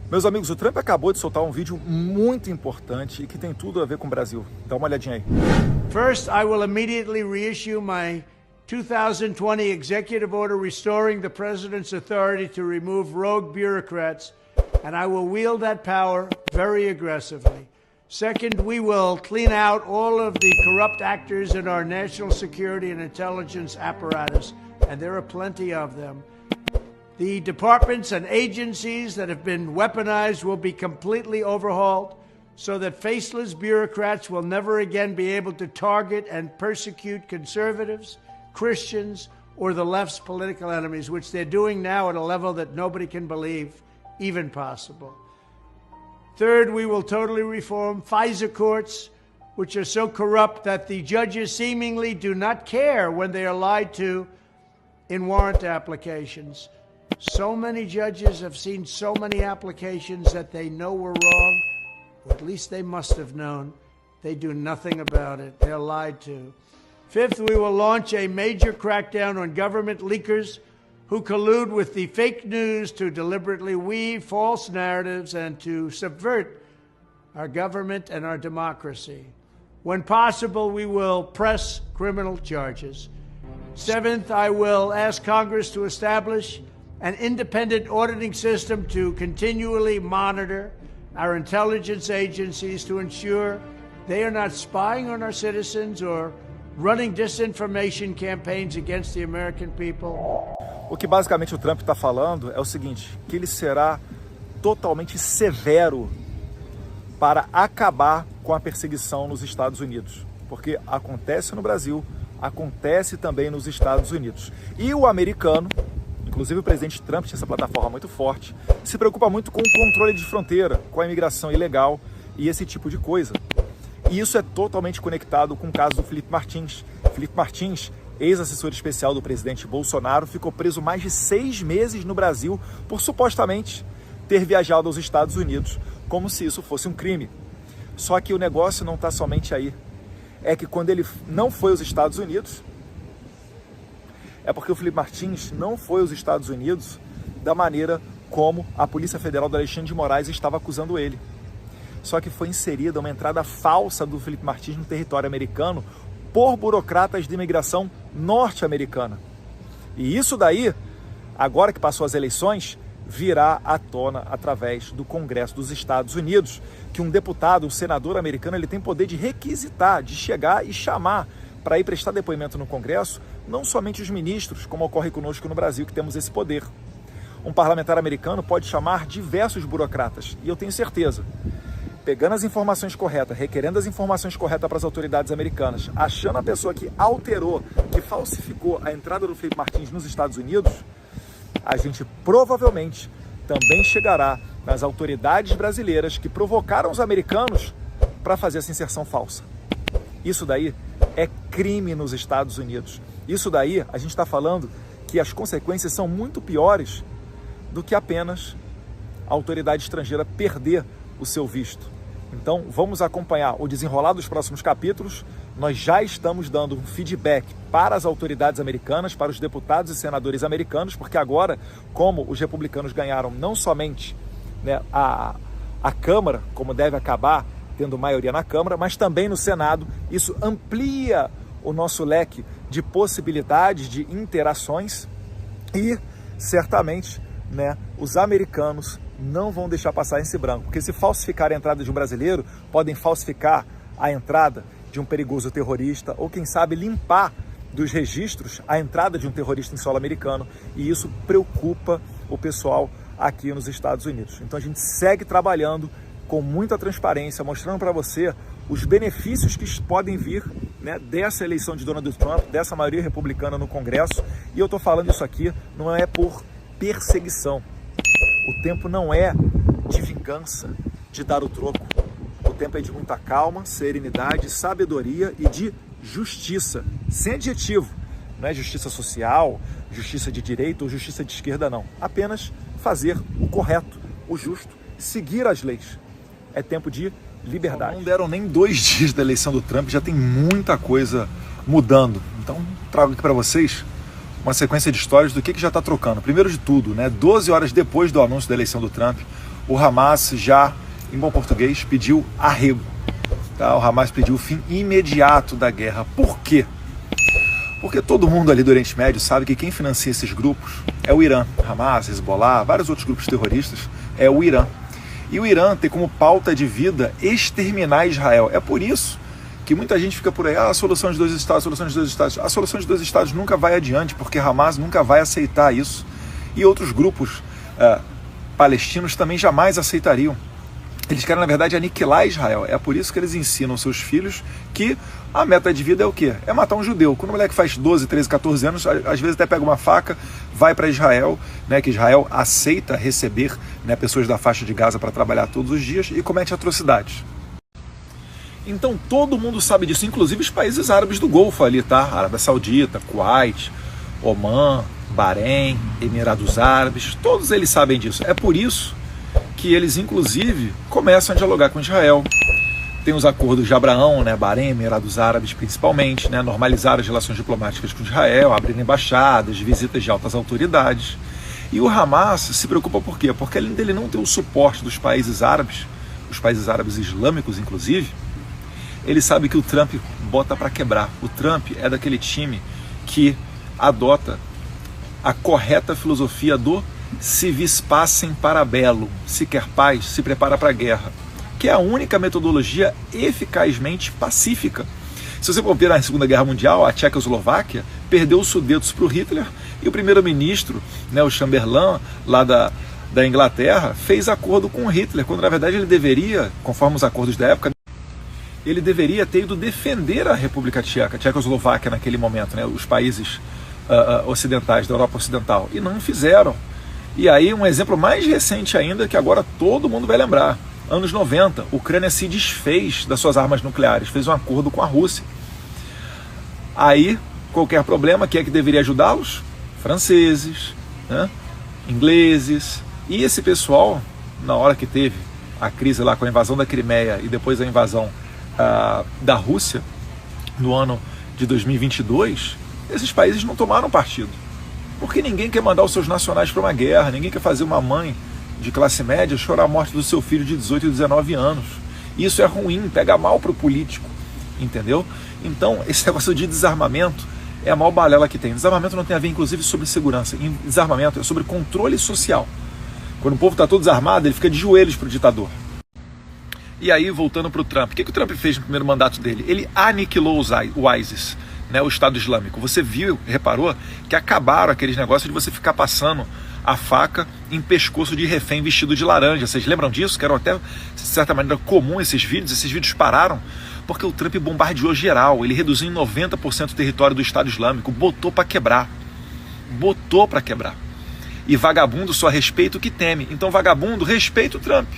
Meus amigos, o Trump acabou de soltar um vídeo muito importante e que tem tudo a ver com o Brasil. Dá uma olhadinha aí. First, I will immediately reissue my 2020 executive order restoring the president's authority to remove rogue bureaucrats, and I will wield that power very aggressively. Second, we will clean out all of the corrupt actors in our national security and intelligence apparatus, and there are plenty of them. The departments and agencies that have been weaponized will be completely overhauled so that faceless bureaucrats will never again be able to target and persecute conservatives, Christians, or the left's political enemies, which they're doing now at a level that nobody can believe even possible. Third, we will totally reform FISA courts, which are so corrupt that the judges seemingly do not care when they are lied to in warrant applications. So many judges have seen so many applications that they know were wrong, or at least they must have known. They do nothing about it. They're lied to. Fifth, we will launch a major crackdown on government leakers who collude with the fake news to deliberately weave false narratives and to subvert our government and our democracy. When possible, we will press criminal charges. Seventh, I will ask Congress to establish an independent auditing system to continually monitor our intelligence agencies to ensure they are not spying on our citizens or running disinformation campaigns against the American people. O que basicamente o Trump está falando é o seguinte, que ele será totalmente severo para acabar com a perseguição nos Estados Unidos, porque acontece no Brasil, acontece também nos Estados Unidos. E o americano, inclusive o presidente Trump tinha essa plataforma muito forte, se preocupa muito com o controle de fronteira, com a imigração ilegal e esse tipo de coisa. E isso é totalmente conectado com o caso do Felipe Martins. Felipe Martins, ex-assessor especial do presidente Bolsonaro, ficou preso mais de 6 meses no Brasil por supostamente ter viajado aos Estados Unidos, como se isso fosse um crime. Só que o negócio não está somente aí. É que quando ele não foi aos Estados Unidos, é porque o Felipe Martins não foi aos Estados Unidos da maneira como a Polícia Federal do Alexandre de Moraes estava acusando ele. Só que foi inserida uma entrada falsa do Felipe Martins no território americano por burocratas de imigração norte-americana. E isso daí, agora que passou as eleições, virá à tona através do Congresso dos Estados Unidos, que um deputado, um senador americano, ele tem poder de requisitar, de chegar e chamar para ir prestar depoimento no Congresso, não somente os ministros, como ocorre conosco no Brasil, que temos esse poder. Um parlamentar americano pode chamar diversos burocratas, e eu tenho certeza, pegando as informações corretas, requerendo as informações corretas para as autoridades americanas, achando a pessoa que alterou, que falsificou a entrada do Felipe Martins nos Estados Unidos, a gente provavelmente também chegará nas autoridades brasileiras que provocaram os americanos para fazer essa inserção falsa. Isso daí é crime nos Estados Unidos. Isso daí, a gente está falando que as consequências são muito piores do que apenas a autoridade estrangeira perder o seu visto. Então, vamos acompanhar o desenrolar dos próximos capítulos. Nós já estamos dando um feedback para as autoridades americanas, para os deputados e senadores americanos, porque agora, como os republicanos ganharam não somente, né, a Câmara, como deve acabar tendo maioria na Câmara, mas também no Senado, isso amplia o nosso leque de possibilidades de interações e, certamente, né, os americanos não vão deixar passar esse branco, porque se falsificar a entrada de um brasileiro, podem falsificar a entrada de um perigoso terrorista, ou quem sabe limpar dos registros a entrada de um terrorista em solo americano, e isso preocupa o pessoal aqui nos Estados Unidos. Então a gente segue trabalhando com muita transparência, mostrando para você os benefícios que podem vir, né, dessa eleição de Donald Trump, dessa maioria republicana no Congresso, e eu estou falando isso aqui não é por perseguição. O tempo não é de vingança, de dar o troco. O tempo é de muita calma, serenidade, sabedoria e de justiça, sem adjetivo. Não é justiça social, justiça de direita ou justiça de esquerda, não. Apenas fazer o correto, o justo, seguir as leis. É tempo de liberdade. Não deram nem 2 dias da eleição do Trump, já tem muita coisa mudando. Então, trago aqui para vocês uma sequência de histórias do que já está trocando. Primeiro de tudo, né, 12 horas depois do anúncio da eleição do Trump, o Hamas já, em bom português, pediu arrego. Tá? O Hamas pediu o fim imediato da guerra. Por quê? Porque todo mundo ali do Oriente Médio sabe que quem financia esses grupos é o Irã. Hamas, Hezbollah, vários outros grupos terroristas, é o Irã. E o Irã tem como pauta de vida exterminar Israel. É por isso que muita gente fica por aí, a solução de 2 estados, a solução de 2 estados. A solução de 2 estados nunca vai adiante, porque Hamas nunca vai aceitar isso. E outros grupos palestinos também jamais aceitariam. Eles querem, na verdade, aniquilar Israel. É por isso que eles ensinam seus filhos que a meta de vida é o quê? É matar um judeu. Quando o moleque faz 12, 13, 14 anos, às vezes até pega uma faca, vai para Israel, né, que Israel aceita receber, né, pessoas da faixa de Gaza para trabalhar todos os dias e comete atrocidades. Então todo mundo sabe disso, inclusive os países árabes do Golfo ali, tá? Arábia Saudita, Kuwait, Omã, Bahrein, Emirados Árabes, todos eles sabem disso. É por isso que eles, inclusive, começam a dialogar com Israel. Tem os acordos de Abraão, né, Bahrein, Emirados Árabes principalmente, né, normalizar as relações diplomáticas com Israel, abrir embaixadas, visitas de altas autoridades. E o Hamas se preocupa por quê? Porque além dele não ter o suporte dos países árabes, os países árabes islâmicos inclusive, ele sabe que o Trump bota para quebrar. O Trump é daquele time que adota a correta filosofia do se vis pacem para bellum, se quer paz, se prepara para a guerra, que é a única metodologia eficazmente pacífica. Se você for ver na Segunda Guerra Mundial, a Tchecoslováquia perdeu os Sudetos para o Hitler e o primeiro-ministro, né, o Chamberlain, lá da Inglaterra, fez acordo com o Hitler, quando na verdade ele deveria, conforme os acordos da época, ele deveria ter ido defender a República Tcheca, a Tchecoslováquia naquele momento, né, os países ocidentais, da Europa Ocidental, e não fizeram. E aí um exemplo mais recente ainda, que agora todo mundo vai lembrar, anos 90, a Ucrânia se desfez das suas armas nucleares, fez um acordo com a Rússia. Aí, qualquer problema, quem é que deveria ajudá-los? Franceses, né? Ingleses, e esse pessoal, na hora que teve a crise lá com a invasão da Crimeia e depois a invasão da Rússia, no ano de 2022, esses países não tomaram partido. Porque ninguém quer mandar os seus nacionais para uma guerra, ninguém quer fazer uma mãe de classe média chorar a morte do seu filho de 18 e 19 anos. Isso é ruim, pega mal para o político, entendeu? Então, esse negócio de desarmamento é a maior balela que tem. Desarmamento não tem a ver, inclusive, sobre segurança. Desarmamento é sobre controle social. Quando o povo está todo desarmado, ele fica de joelhos para o ditador. E aí, voltando para o Trump, o que o Trump fez no primeiro mandato dele? Ele aniquilou o ISIS, né, o Estado Islâmico. Você viu, reparou, que acabaram aqueles negócios de você ficar passando a faca em pescoço de refém vestido de laranja. Vocês lembram disso? Que eram até, de certa maneira, comum esses vídeos pararam porque o Trump bombardeou geral, ele reduziu em 90% o território do Estado Islâmico, botou para quebrar. E vagabundo só respeita o que teme. Então vagabundo respeita o Trump.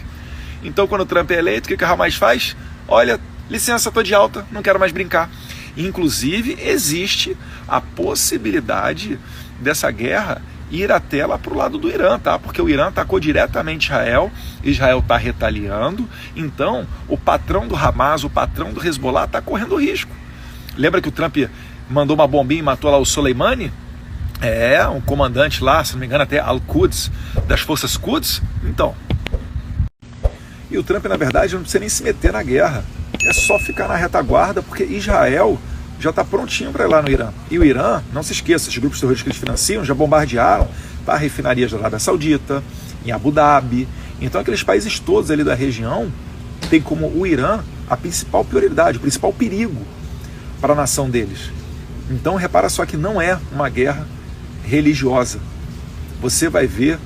Então quando o Trump é eleito, o que o Hamas faz? Olha, licença, tô de alta, não quero mais brincar. Inclusive existe a possibilidade dessa guerra ir até lá para o lado do Irã, tá? Porque o Irã atacou diretamente Israel, Israel está retaliando, então o patrão do Hamas, o patrão do Hezbollah está correndo risco. Lembra que o Trump mandou uma bombinha e matou lá o Soleimani? Um comandante lá, se não me engano até Al-Quds, das forças Quds? Então. E o Trump, na verdade, não precisa nem se meter na guerra, é só ficar na retaguarda, porque Israel já está prontinho para ir lá no Irã. E o Irã, não se esqueça, esses grupos terroristas que eles financiam já bombardearam refinarias da Arábia Saudita, em Abu Dhabi. Então aqueles países todos ali da região tem como o Irã a principal prioridade, o principal perigo para a nação deles. Então repara só que não é uma guerra religiosa. Você vai ver,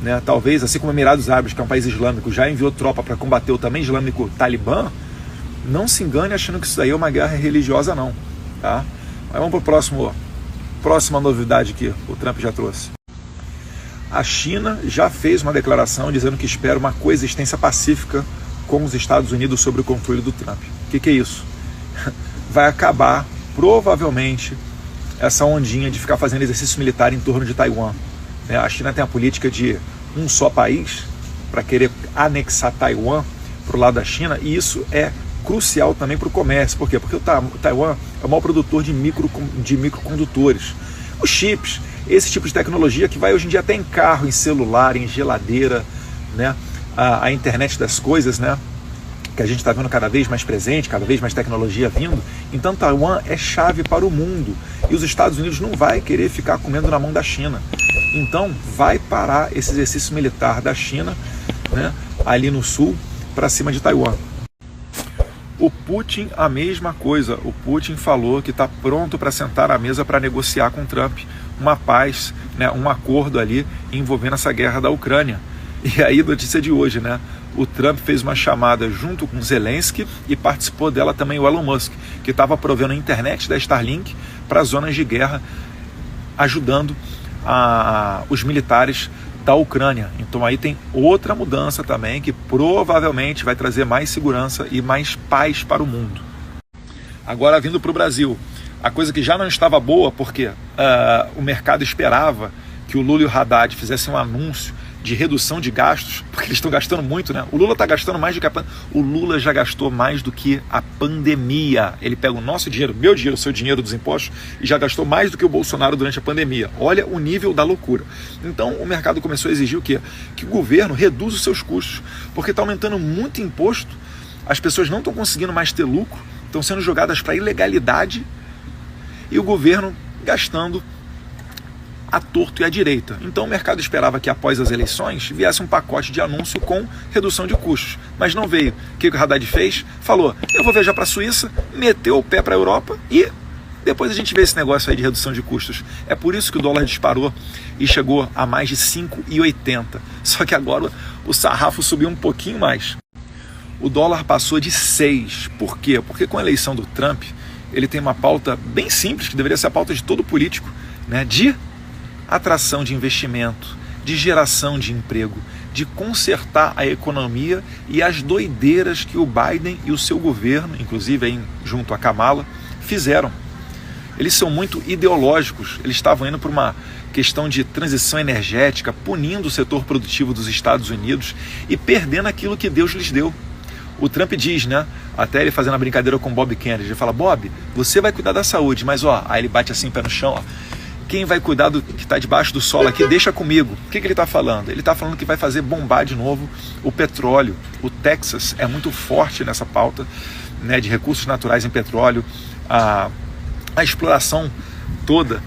né, talvez, assim como Emirados Árabes, que é um país islâmico, já enviou tropa para combater o também islâmico Talibã, não se engane achando que isso daí é uma guerra religiosa não. Tá? Mas vamos para a próxima novidade que o Trump já trouxe. A China já fez uma declaração dizendo que espera uma coexistência pacífica com os Estados Unidos sob o controle do Trump. O que é isso? Vai acabar, provavelmente, essa ondinha de ficar fazendo exercício militar em torno de Taiwan. A China tem a política de um só país para querer anexar Taiwan para o lado da China, e isso é crucial também para o comércio. Por quê? Porque o Taiwan é o maior produtor de microcondutores. Os chips, esse tipo de tecnologia que vai hoje em dia até em carro, em celular, em geladeira, né? a internet das coisas, né? Que a gente está vendo cada vez mais presente, cada vez mais tecnologia vindo. Então Taiwan é chave para o mundo e os Estados Unidos não vai querer ficar comendo na mão da China. Então vai parar esse exercício militar da China, né, ali no sul, para cima de Taiwan. O Putin, a mesma coisa. O Putin falou que está pronto para sentar à mesa para negociar com Trump uma paz, né, um acordo ali envolvendo essa guerra da Ucrânia. E aí, notícia de hoje, né? O Trump fez uma chamada junto com Zelensky e participou dela também o Elon Musk, que estava provendo a internet da Starlink para zonas de guerra, ajudando os militares da Ucrânia. Então aí tem outra mudança também que provavelmente vai trazer mais segurança e mais paz para o mundo. Agora vindo para o Brasil, a coisa que já não estava boa porque o mercado esperava que o Lula e o Haddad fizessem um anúncio de redução de gastos, porque eles estão gastando muito, né? O Lula está gastando mais do que o Lula já gastou mais do que a pandemia. Ele pega o nosso dinheiro, meu dinheiro, o seu dinheiro dos impostos, e já gastou mais do que o Bolsonaro durante a pandemia. Olha o nível da loucura. Então o mercado começou a exigir o quê? Que o governo reduza os seus custos, porque está aumentando muito imposto, as pessoas não estão conseguindo mais ter lucro, estão sendo jogadas para a ilegalidade e o governo gastando à torto e à direita. Então o mercado esperava que após as eleições viesse um pacote de anúncio com redução de custos, mas não veio. O que o Haddad fez? Falou, eu vou viajar para a Suíça, meteu o pé para a Europa e depois a gente vê esse negócio aí de redução de custos. É por isso que o dólar disparou e chegou a mais de 5,80. Só que agora o sarrafo subiu um pouquinho mais. O dólar passou de 6. Por quê? Porque com a eleição do Trump, ele tem uma pauta bem simples, que deveria ser a pauta de todo político, né? De atração de investimento, de geração de emprego, de consertar a economia e as doideiras que o Biden e o seu governo, inclusive aí junto a Kamala, fizeram. Eles são muito ideológicos, eles estavam indo por uma questão de transição energética, punindo o setor produtivo dos Estados Unidos e perdendo aquilo que Deus lhes deu. O Trump diz, né, até ele fazendo a brincadeira com o Bob Kennedy, ele fala, Bob, você vai cuidar da saúde, mas ó, aí ele bate assim, pé no chão, ó, quem vai cuidar do que está debaixo do solo aqui, deixa comigo. O que ele está falando? Ele está falando que vai fazer bombar de novo o petróleo. O Texas é muito forte nessa pauta, né, de recursos naturais em petróleo, a exploração toda.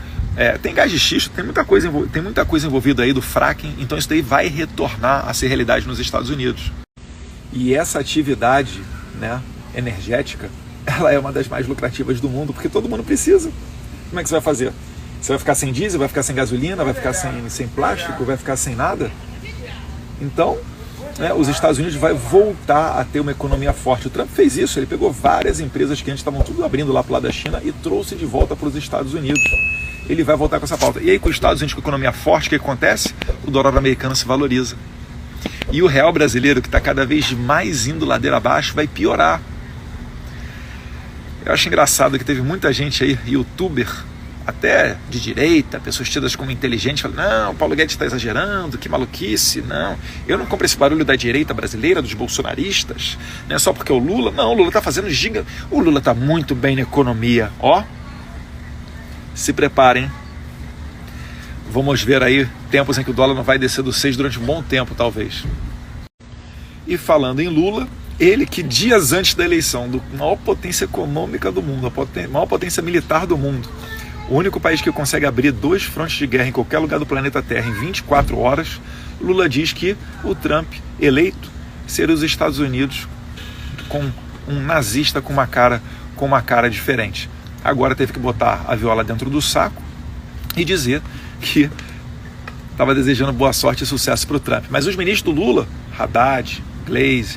Tem gás de xisto, tem muita coisa envolvida aí do fracking, então isso daí vai retornar a ser realidade nos Estados Unidos. E essa atividade, né, energética, ela é uma das mais lucrativas do mundo, porque todo mundo precisa. Como é que você vai fazer? Você vai ficar sem diesel, vai ficar sem gasolina, vai ficar sem plástico, vai ficar sem nada? Então, né, os Estados Unidos vai voltar a ter uma economia forte. O Trump fez isso, ele pegou várias empresas que antes estavam tudo abrindo lá para o lado da China e trouxe de volta para os Estados Unidos. Ele vai voltar com essa pauta. E aí com os Estados Unidos com economia forte, o que acontece? O dólar americano se valoriza. E o real brasileiro, que está cada vez mais indo ladeira abaixo, vai piorar. Eu acho engraçado que teve muita gente aí, youtuber, até de direita, pessoas tidas como inteligentes, falam, não, o Paulo Guedes está exagerando, que maluquice, não, eu não compro esse barulho da direita brasileira, dos bolsonaristas, não é só porque o Lula, não, o Lula está fazendo giga, o Lula está muito bem na economia, ó, se preparem, vamos ver aí tempos em que o dólar não vai descer do 6 durante um bom tempo, talvez. E falando em Lula, ele que dias antes da eleição, do maior potência econômica do mundo, a maior potência militar do mundo, o único país que consegue abrir 2 frontes de guerra em qualquer lugar do planeta Terra em 24 horas, Lula diz que o Trump, eleito, seria os Estados Unidos com um nazista com uma cara diferente. Agora teve que botar a viola dentro do saco e dizer que estava desejando boa sorte e sucesso para o Trump. Mas os ministros do Lula, Haddad, Gleisi,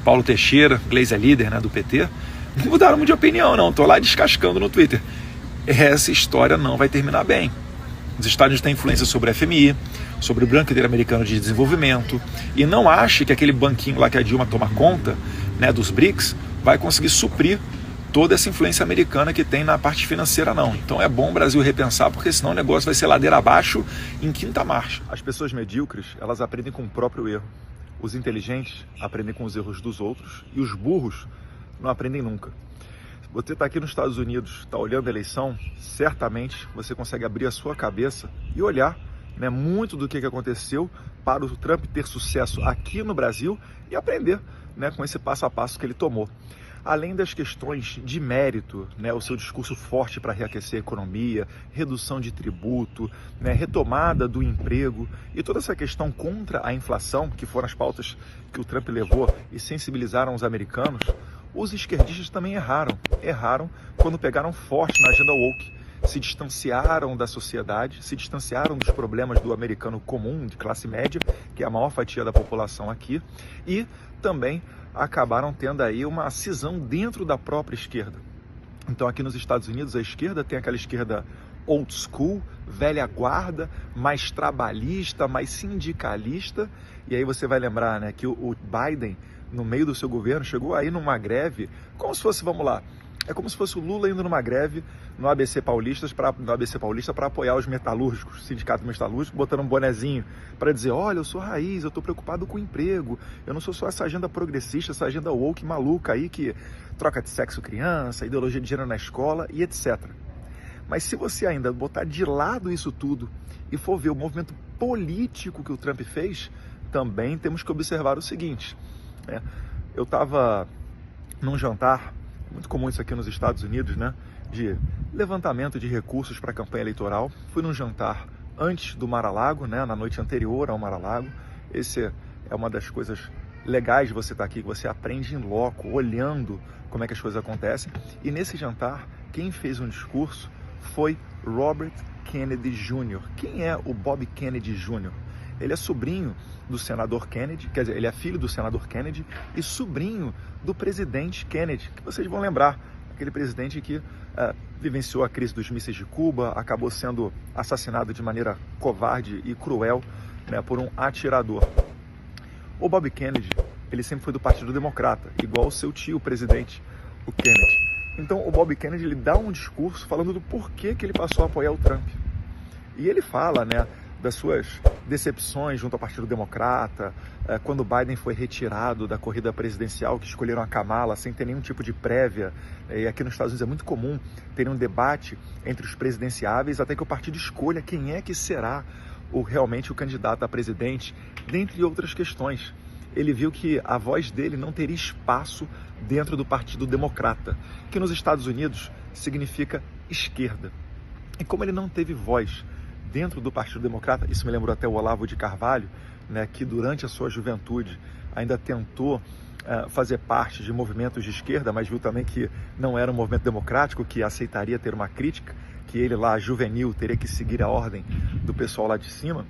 Paulo Teixeira, Gleisi é líder, né, do PT, não mudaram muito de opinião, não. Estou lá descascando no Twitter. Essa história não vai terminar bem. Os Estados Unidos têm influência sobre a FMI, sobre o Banco Interamericano de Desenvolvimento, e não ache que aquele banquinho lá que a Dilma toma conta, né, dos BRICS, vai conseguir suprir toda essa influência americana que tem na parte financeira, não. Então é bom o Brasil repensar, porque senão o negócio vai ser ladeira abaixo em quinta marcha. As pessoas medíocres, elas aprendem com o próprio erro. Os inteligentes aprendem com os erros dos outros, e os burros não aprendem nunca. Você está aqui nos Estados Unidos, está olhando a eleição, certamente você consegue abrir a sua cabeça e olhar né, muito do que aconteceu para o Trump ter sucesso aqui no Brasil e aprender, né, com esse passo a passo que ele tomou. Além das questões de mérito, né, o seu discurso forte para reaquecer a economia, redução de tributo, né, retomada do emprego e toda essa questão contra a inflação, que foram as pautas que o Trump levou e sensibilizaram os americanos, os esquerdistas também erraram. Erraram quando pegaram forte na agenda woke, se distanciaram da sociedade, se distanciaram dos problemas do americano comum, de classe média, que é a maior fatia da população aqui, e também acabaram tendo aí uma cisão dentro da própria esquerda. Então aqui nos Estados Unidos a esquerda tem aquela esquerda old school, velha guarda, mais trabalhista, mais sindicalista, e aí você vai lembrar, né, que o Biden, no meio do seu governo, chegou aí numa greve, como se fosse, vamos lá, é como se fosse o Lula indo numa greve no ABC Paulista para apoiar os metalúrgicos, o sindicato metalúrgico, botando um bonezinho para dizer, olha, eu sou raiz, eu estou preocupado com o emprego, eu não sou só essa agenda progressista, essa agenda woke maluca aí que troca de sexo criança, ideologia de gênero na escola e etc. Mas se você ainda botar de lado isso tudo e for ver o movimento político que o Trump fez, também temos que observar o seguinte, né? Eu estava num jantar, muito comum isso aqui nos Estados Unidos, né, de levantamento de recursos para a campanha eleitoral. Fui num jantar antes do Mar-a-Lago, né, na noite anterior ao Mar-a-Lago. Esse é uma das coisas legais de você estar aqui, que você aprende em loco, olhando como é que as coisas acontecem. E nesse jantar, quem fez um discurso foi Robert Kennedy Jr. Quem é o Bob Kennedy Jr.? Ele é sobrinho do senador Kennedy, quer dizer, ele é filho do senador Kennedy e sobrinho do presidente Kennedy, que vocês vão lembrar, aquele presidente que vivenciou a crise dos mísseis de Cuba, acabou sendo assassinado de maneira covarde e cruel, né, por um atirador. O Bob Kennedy, ele sempre foi do Partido Democrata, igual o seu tio, o presidente, o Kennedy. Então o Bob Kennedy, ele dá um discurso falando do porquê que ele passou a apoiar o Trump. E ele fala, né, das suas decepções junto ao Partido Democrata, quando o Biden foi retirado da corrida presidencial, que escolheram a Kamala sem ter nenhum tipo de prévia. E aqui nos Estados Unidos é muito comum ter um debate entre os presidenciáveis até que o partido escolha quem é que será realmente o candidato a presidente, dentre outras questões. Ele viu que a voz dele não teria espaço dentro do Partido Democrata, que nos Estados Unidos significa esquerda. E como ele não teve voz dentro do Partido Democrata, isso me lembrou até o Olavo de Carvalho, né, que durante a sua juventude ainda tentou fazer parte de movimentos de esquerda, mas viu também que não era um movimento democrático, que aceitaria ter uma crítica, que ele lá, juvenil, teria que seguir a ordem do pessoal lá de cima.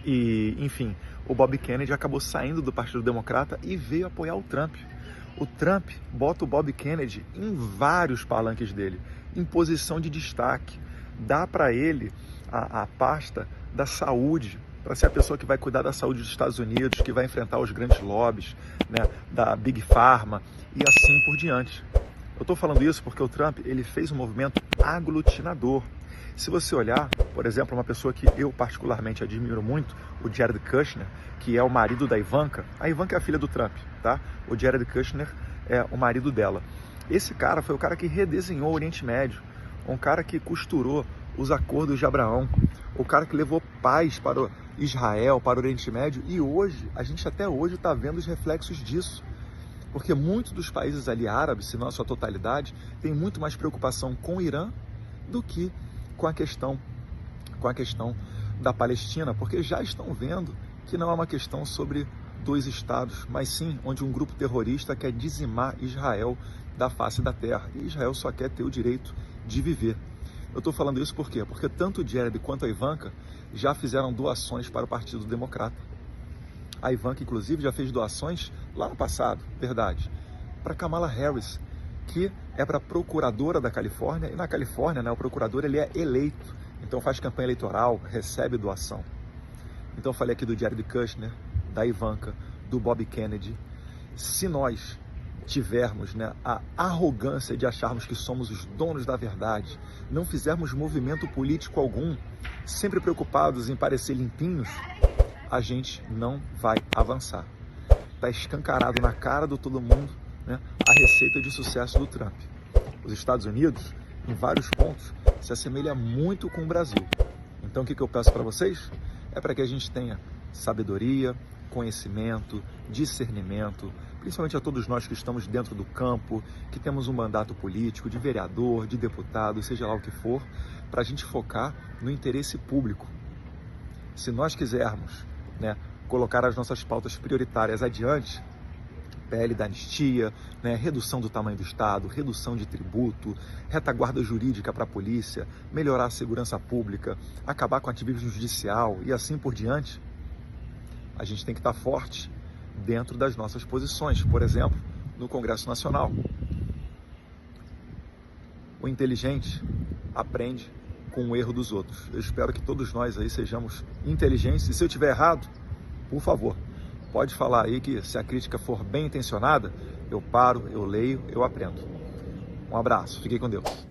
E, enfim, o Bob Kennedy acabou saindo do Partido Democrata e veio apoiar o Trump. O Trump bota o Bob Kennedy em vários palanques dele, em posição de destaque. Dá para ele a pasta da saúde, para ser a pessoa que vai cuidar da saúde dos Estados Unidos, que vai enfrentar os grandes lobbies, né, da Big Pharma e assim por diante. Eu estou falando isso porque o Trump, ele fez um movimento aglutinador. Se você olhar, por exemplo, uma pessoa que eu particularmente admiro muito, o Jared Kushner, que é o marido da Ivanka. A Ivanka é a filha do Trump, tá? O Jared Kushner é o marido dela. Esse cara foi o cara que redesenhou o Oriente Médio, um cara que costurou os acordos de Abraão, o cara que levou paz para Israel, para o Oriente Médio, e hoje, a gente até hoje está vendo os reflexos disso, porque muitos dos países ali árabes, se não a sua totalidade, têm muito mais preocupação com o Irã do que com a questão da Palestina, porque já estão vendo que não é uma questão sobre dois estados, mas sim onde um grupo terrorista quer dizimar Israel da face da terra, e Israel só quer ter o direito de viver. Eu estou falando isso por quê? Porque tanto o Jared quanto a Ivanka já fizeram doações para o Partido Democrata. A Ivanka, inclusive, já fez doações lá no passado, verdade, para Kamala Harris, que é para procuradora da Califórnia, e na Califórnia, né, o procurador ele é eleito, então faz campanha eleitoral, recebe doação. Então eu falei aqui do Jared Kushner, da Ivanka, do Bob Kennedy. Se nós tivermos, né, a arrogância de acharmos que somos os donos da verdade, não fizermos movimento político algum, sempre preocupados em parecer limpinhos, a gente não vai avançar. Está escancarado na cara de todo mundo, né, a receita de sucesso do Trump. Os Estados Unidos, em vários pontos, se assemelha muito com o Brasil. Em Então o que eu peço para vocês? É para que a gente tenha sabedoria, conhecimento, discernimento, principalmente a todos nós que estamos dentro do campo, que temos um mandato político, de vereador, de deputado, seja lá o que for, para a gente focar no interesse público. Se nós quisermos, né, colocar as nossas pautas prioritárias adiante, PL da anistia, né, redução do tamanho do Estado, redução de tributo, retaguarda jurídica para a polícia, melhorar a segurança pública, acabar com o ativismo judicial e assim por diante, a gente tem que estar forte dentro das nossas posições, por exemplo, no Congresso Nacional. O inteligente aprende com o erro dos outros. Eu espero que todos nós aí sejamos inteligentes, e se eu estiver errado, por favor, pode falar aí que se a crítica for bem intencionada, eu paro, eu leio, eu aprendo. Um abraço, fiquem com Deus.